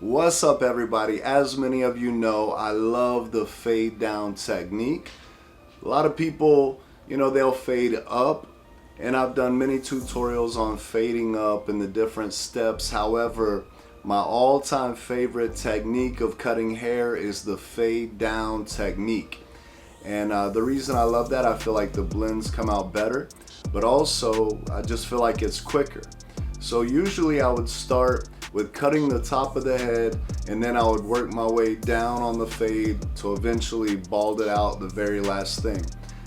What's up, everybody? As many of you know, I love the fade down technique. A lot of people, they'll fade up, and I've done many tutorials on fading up and the different steps. However, my all-time favorite technique of cutting hair is the fade down technique. And the reason I love that, I feel like the blends come out better, but also I just feel like it's quicker. So usually I would start with cutting the top of the head, and then I would work my way down on the fade to eventually bald it out, the very last thing.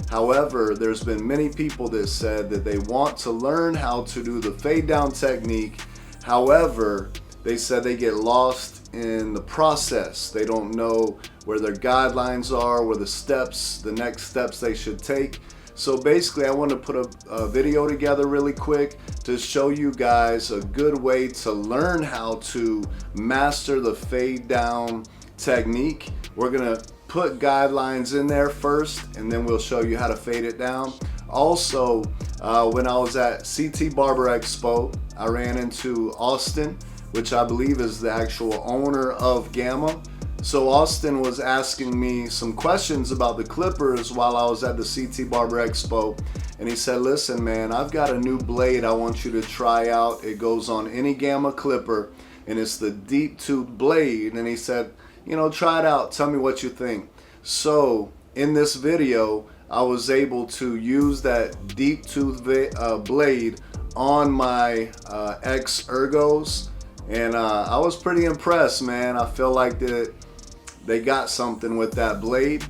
However, there's been many people that said that they want to learn how to do the fade down technique. However, they said they get lost in the process. They don't know where their guidelines are, where the next steps they should take. So basically, I want to put a video together really quick to show you guys a good way to learn how to master the fade down technique. We're gonna put guidelines in there first, and then we'll show you how to fade it down. Also, when I was at CT Barber Expo, I ran into Austin, which I believe is the actual owner of Gamma. So Austin was asking me some questions about the clippers while I was at the CT Barber Expo, and he said, listen man, I've got a new blade I want you to try out. It goes on any Gamma clipper, and it's the deep tooth blade. And he said, try it out, tell me what you think. So in this video, I was able to use that deep tooth blade on my X Ergos, and I was pretty impressed, man. I feel like they got something with that blade.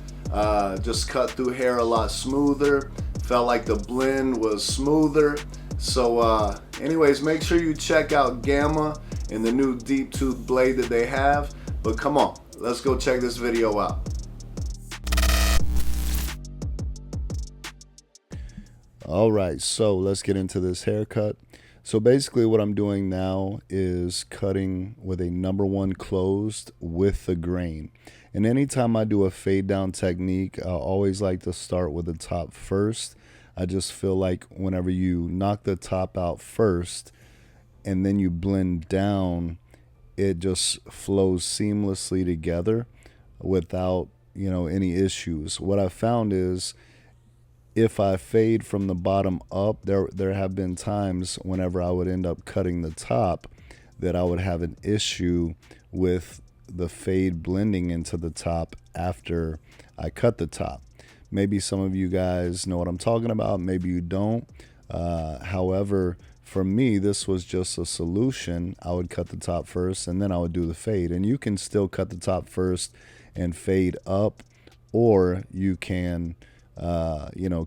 Just cut through hair a lot smoother. Felt like the blend was smoother. So anyways, make sure you check out Gamma and the new deep tooth blade that they have. But come on, let's go check this video out. All right, so let's get into this haircut. So basically what I'm doing now is cutting with a #1 closed with the grain. And anytime I do a fade down technique, I always like to start with the top first. I just feel like whenever you knock the top out first and then you blend down, it just flows seamlessly together without, any issues. What I found is if I fade from the bottom up, there have been times whenever I would end up cutting the top that I would have an issue with the fade blending into the top after I cut the top. Maybe some of you guys know what I'm talking about, maybe you don't. However, for me, this was just a solution. I would cut the top first and then I would do the fade. And you can still cut the top first and fade up, or you can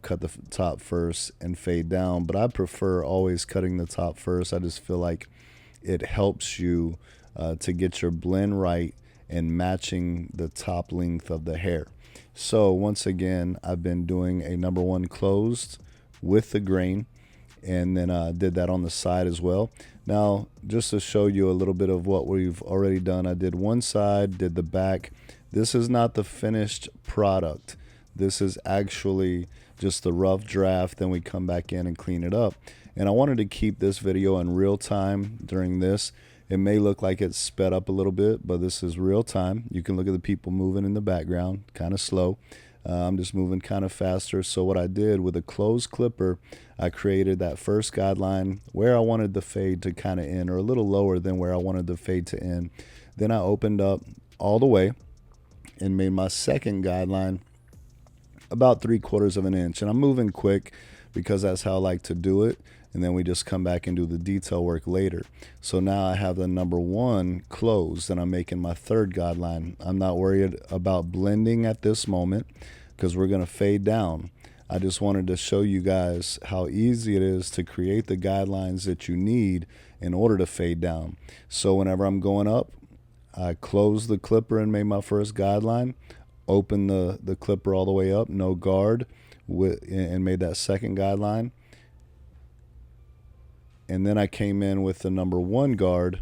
cut the top first and fade down, but I prefer always cutting the top first. I just feel like it helps you to get your blend right and matching the top length of the hair. So once again, I've been doing a #1 closed with the grain, and then I did that on the side as well. Now, just to show you a little bit of what we've already done, I did one side, did the back. This is not the finished product. This is actually just the rough draft, then we come back in and clean it up. And I wanted to keep this video in real time during this. It may look like it's sped up a little bit, but this is real time. You can look at the people moving in the background, kind of slow. I'm just moving kind of faster. So what I did with a closed clipper, I created that first guideline where I wanted the fade to kind of end, or a little lower than where I wanted the fade to end. Then I opened up all the way and made my second guideline about 3/4 of an inch, and I'm moving quick because that's how I like to do it, and then we just come back and do the detail work later. So now I have the #1 closed, and I'm making my third guideline. I'm not worried about blending at this moment because we're going to fade down. I just wanted to show you guys how easy it is to create the guidelines that you need in order to fade down. So whenever I'm going up, I closed the clipper and made my first guideline, open the clipper all the way up, no guard, and made that second guideline. And then I came in with the #1 guard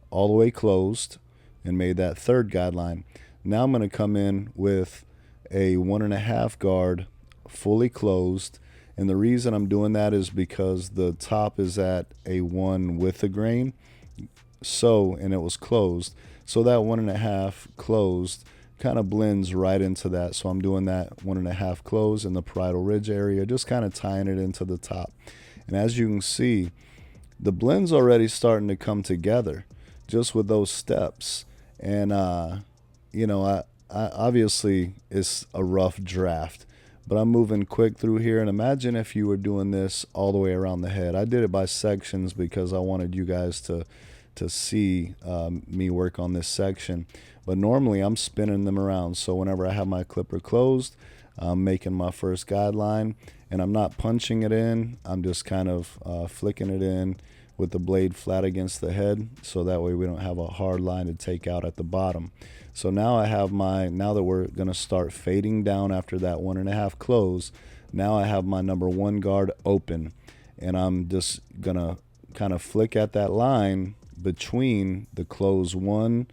all the way closed and made that third guideline. Now I'm going to come in with a 1.5 guard fully closed, and the reason I'm doing that is because the top is at a 1 with the grain, So, and it was closed. So that 1.5 closed kind of blends right into that. So I'm doing that 1.5 close in the parietal ridge area, just kind of tying it into the top. And as you can see, the blend's already starting to come together just with those steps. And, I obviously it's a rough draft, but I'm moving quick through here. And imagine if you were doing this all the way around the head. I did it by sections because I wanted you guys to see me work on this section. But normally I'm spinning them around. So whenever I have my clipper closed, I'm making my first guideline, and I'm not punching it in. I'm just kind of flicking it in with the blade flat against the head, so that way we don't have a hard line to take out at the bottom. So now I have now that we're going to start fading down after that 1.5 close, now I have my number 1 guard open, and I'm just going to kind of flick at that line between the close 1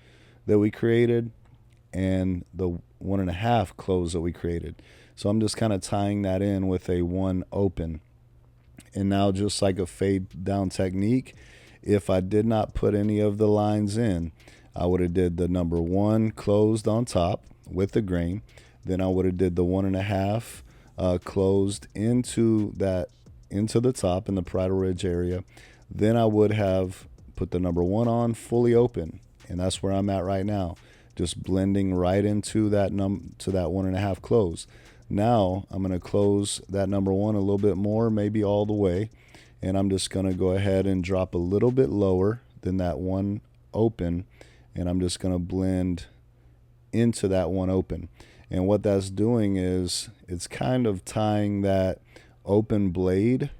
that we created and the 1.5 close that we created. So I'm just kind of tying that in with a 1 open. And now, just like a fade down technique, if I did not put any of the lines in, I would have did the number 1 closed on top with the grain. Then I would have did the 1.5 closed into the top in the parietal ridge area. Then I would have put the number 1 on fully open, and that's where I'm at right now, just blending right into that to that 1.5 close. Now I'm going to close that number 1 a little bit more, maybe all the way, and I'm just going to go ahead and drop a little bit lower than that 1 open, and I'm just going to blend into that 1 open. And what that's doing is it's kind of tying that open blade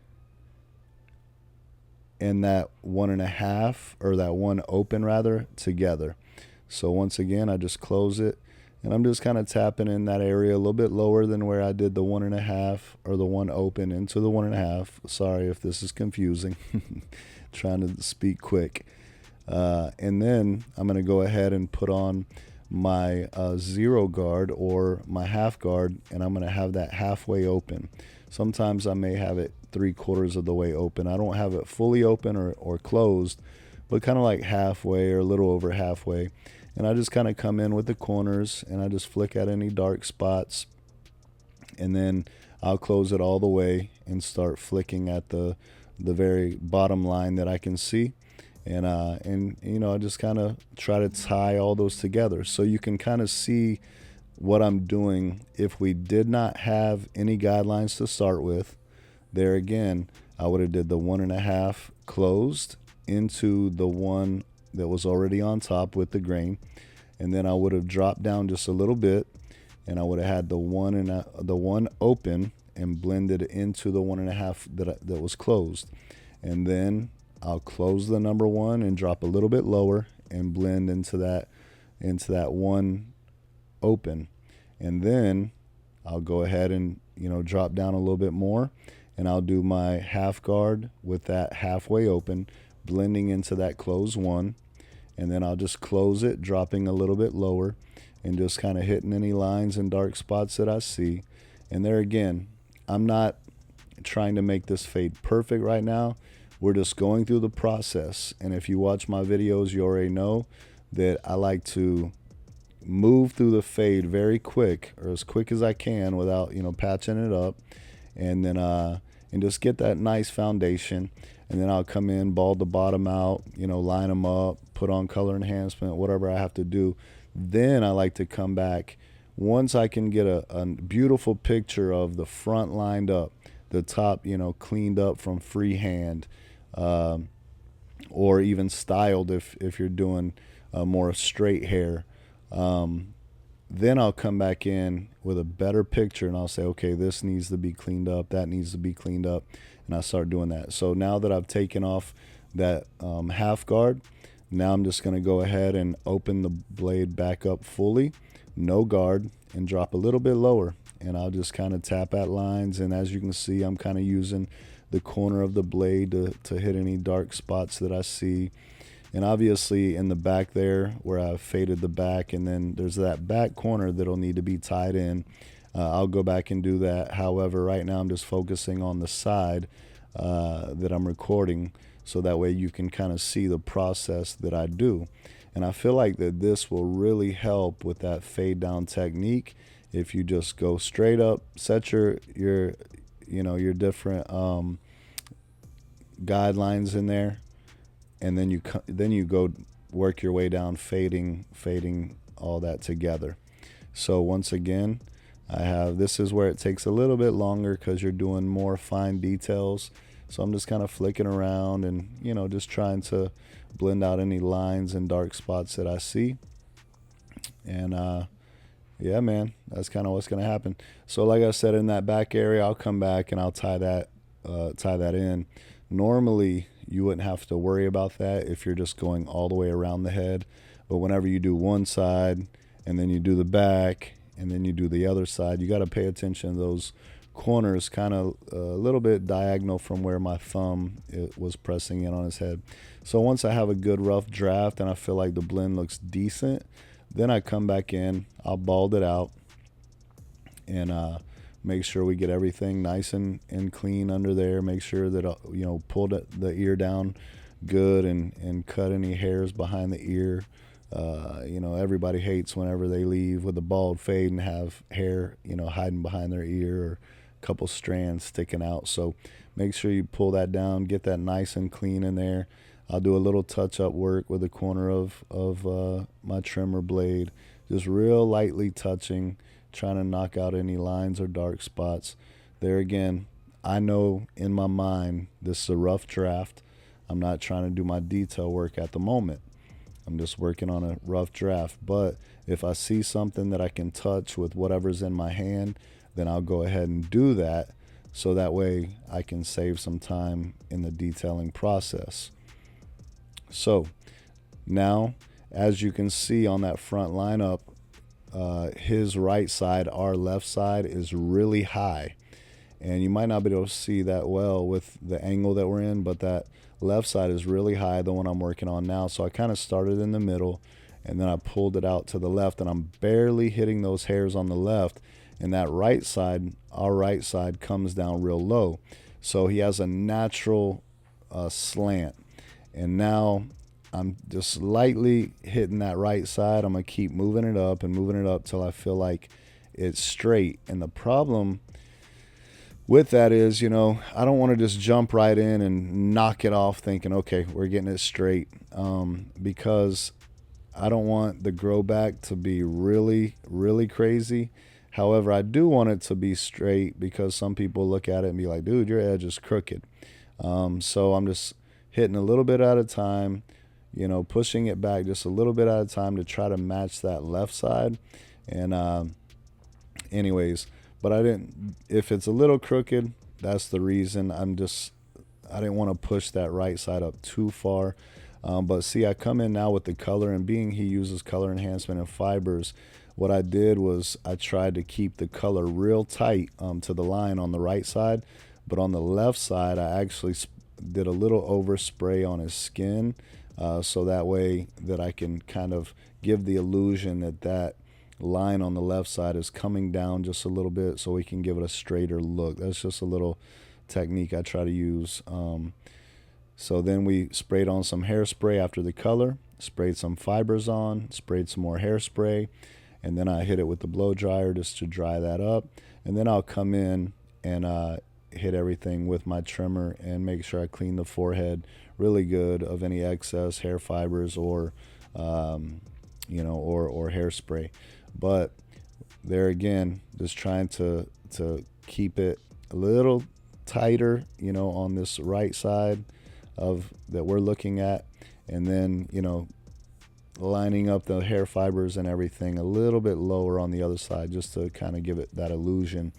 and that 1.5, or that 1 open rather, together. So once again, I just close it, and I'm just kind of tapping in that area a little bit lower than where I did the 1.5 or the 1 open into the 1.5. Sorry if this is confusing. Trying to speak quick. And then I'm going to go ahead and put on my 0 guard or my half guard, and I'm going to have that halfway open. Sometimes I may have it 3/4 of the way open. I don't have it fully open or closed, but kind of like halfway or a little over halfway. And I just kind of come in with the corners, and I just flick at any dark spots, and then I'll close it all the way and start flicking at the very bottom line that I can see. And I just kind of try to tie all those together, so you can kind of see what I'm doing. If we did not have any guidelines to start with, there again, I would have did the 1.5 closed into the 1 that was already on top with the grain, and then I would have dropped down just a little bit, and I would have had the 1 open and blended into the 1.5 that was closed. And then I'll close the number 1 and drop a little bit lower and blend into that 1 open. And then I'll go ahead and drop down a little bit more, and I'll do my half guard with that halfway open, blending into that closed 1. And then I'll just close it, dropping a little bit lower, and just kind of hitting any lines and dark spots that I see. And there again, I'm not trying to make this fade perfect right now. We're just going through the process. And if you watch my videos, you already know that I like to move through the fade very quick, or as quick as I can, without patching it up, and then and just get that nice foundation. And then I'll come in, bald the bottom out, line them up, put on color enhancement, whatever I have to do. Then I like to come back once I can get a beautiful picture of the front lined up, the top cleaned up from freehand, or even styled if you're doing more straight hair. Then I'll come back in with a better picture, and I'll say, okay, this needs to be cleaned up, that needs to be cleaned up, and I start doing that. So now that I've taken off that half guard, now I'm just going to go ahead and open the blade back up fully, no guard, and drop a little bit lower. And I'll just kind of tap at lines, and as you can see, I'm kind of using the corner of the blade to hit any dark spots that I see. And obviously in the back there where I've faded the back, and then there's that back corner that'll need to be tied in, I'll go back and do that. However, right now I'm just focusing on the side that I'm recording. so that way you can kind of see the process that I do. And I feel like that this will really help with that fade down technique. If you just go straight up, set your your different guidelines in there, and then you go work your way down, fading all that together. So once again, I have, this is where it takes a little bit longer because you're doing more fine details. So I'm just kind of flicking around and, just trying to blend out any lines and dark spots that I see. And yeah, man, that's kind of what's going to happen. So like I said, in that back area, I'll come back and I'll tie that in. Normally, you wouldn't have to worry about that if you're just going all the way around the head. But whenever you do one side and then you do the back and then you do the other side, you got to pay attention to those corners kind of a little bit diagonal from where my thumb was pressing in on his head. So once I have a good rough draft and I feel like the blend looks decent, then I come back in, I'll bald it out and make sure we get everything nice and clean under there. Make sure that pull the ear down good and cut any hairs behind the ear. Everybody hates whenever they leave with a bald fade and have hair hiding behind their ear or a couple strands sticking out. So make sure you pull that down, get that nice and clean in there. I'll do a little touch-up work with the corner of my trimmer blade, just real lightly touching, trying to knock out any lines or dark spots. There again, I know in my mind this is a rough draft. I'm not trying to do my detail work at the moment. I'm just working on a rough draft. But if I see something that I can touch with whatever's in my hand, then I'll go ahead and do that, so that way I can save some time in the detailing process. So now, as you can see on that front lineup, his right side, our left side, is really high. And you might not be able to see that well with the angle that we're in, but that left side is really high, the one I'm working on now. So I kind of started in the middle and then I pulled it out to the left, and I'm barely hitting those hairs on the left. And that right side, our right side, comes down real low. So he has a natural slant. And now I'm just lightly hitting that right side. I'm going to keep moving it up and moving it up till I feel like it's straight. And the problem with that is, I don't want to just jump right in and knock it off thinking, okay, we're getting it straight, because I don't want the grow back to be really, really crazy. However, I do want it to be straight because some people look at it and be like, dude, your edge is crooked. So I'm just hitting a little bit at a time, pushing it back just a little bit at a time to try to match that left side. And anyways, but if it's a little crooked, that's the reason. I didn't want to push that right side up too far. But see, I come in now with the color, and being he uses color enhancement and fibers, what I did was I tried to keep the color real tight to the line on the right side. But on the left side, I actually did a little overspray on his skin, so that way that I can kind of give the illusion that line on the left side is coming down just a little bit, so we can give it a straighter look. That's just a little technique I try to use. So then we sprayed on some hairspray after the color, sprayed some fibers on, sprayed some more hairspray, and then I hit it with the blow dryer just to dry that up. And then I'll come in and hit everything with my trimmer and make sure I clean the forehead really good of any excess hair fibers or hairspray. But there again, just trying to keep it a little tighter, on this right side of that we're looking at, and then lining up the hair fibers and everything a little bit lower on the other side, just to kind of give it that illusion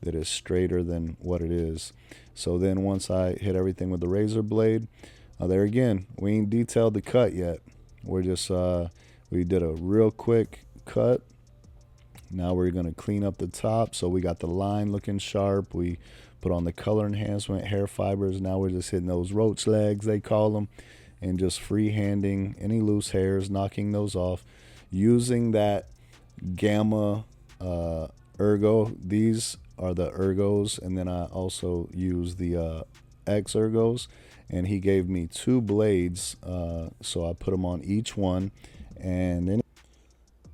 that is straighter than what it is. So then once I hit everything with the razor blade, there again, we ain't detailed the cut yet. We're just we did a real quick cut. Now we're going to clean up the top, so we got the line looking sharp. We put on the color enhancement hair fibers. Now we're just hitting those roach legs, they call them, and just freehanding any loose hairs, knocking those off using that Gamma Ergo. These are the Ergos, and then I also use the X Ergos, and he gave me 2 blades, so I put them on each one. And then,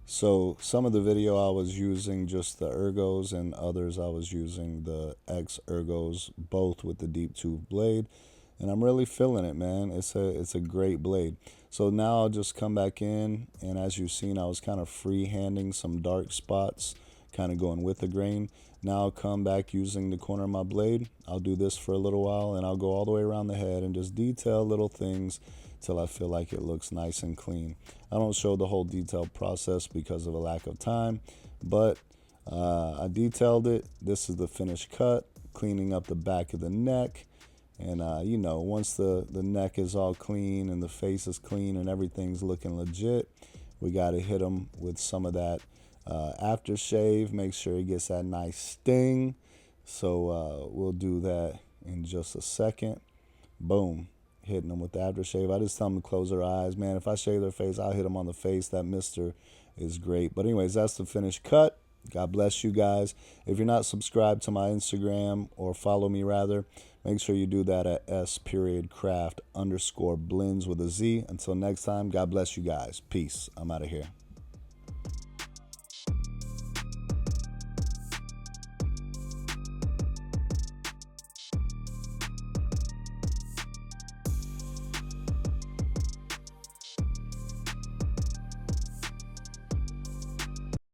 so some of the video I was using just the ergos, and others I was using the X ergos, both with the deep tooth blade. And I'm really feeling it, man. It's a great blade. So now I'll just come back in, and as you've seen, I was kind of free-handing some dark spots, kind of going with the grain. Now I'll come back using the corner of my blade. I'll do this for a little while, and I'll go all the way around the head and just detail little things till I feel like it looks nice and clean. I don't show the whole detailed process because of a lack of time, but I detailed it. This is the finished cut, cleaning up the back of the neck. And, you know, once the neck is all clean and the face is clean and everything's looking legit, we got to hit them with some of that aftershave. Make sure it gets that nice sting. So we'll do that in just a second. Boom. Hitting them with the aftershave. I just tell them to close their eyes. Man, if I shave their face, I'll hit them on the face. That mister is great. But anyways, that's the finished cut. God bless you guys. If you're not subscribed to my Instagram, or follow me rather, make sure you do that at S.Craft_blends with a Z. Until next time, God bless you guys. Peace. I'm out of here.